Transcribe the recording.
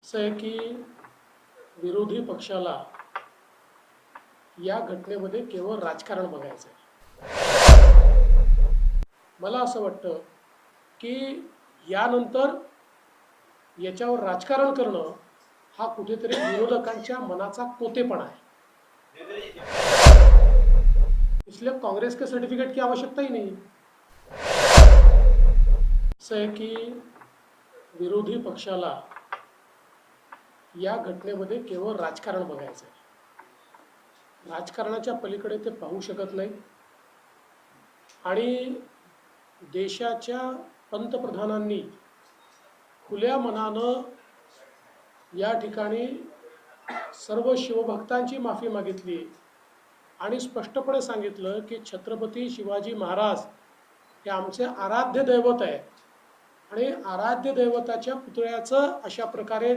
असं आहे की विरोधी पक्षाला या घटनेमध्ये केवळ राजकारण बघायचं आहे. मला असं वाटतं की यानंतर याच्यावर राजकारण करणं हा कुठेतरी विरोधकांच्या मनाचा कोतेपणा आहे. इसलिए कांग्रेस के सर्टिफिकेट की आवश्यकता ही नहीं. असं आहे की विरोधी पक्षाला या घटनेमध्ये केवळ राजकारण बघायचं आहे. राजकारणाच्या पलीकडे ते पाहू शकत नाही आणि देशाच्या पंतप्रधानांनी खुल्या मनानं या ठिकाणी सर्व शिवभक्तांची माफी मागितली आणि स्पष्टपणे सांगितलं की छत्रपती शिवाजी महाराज हे आमचे आराध्य दैवत आहे आणि आराध्य दैवताच्या पुतळ्याचं अशा प्रकारे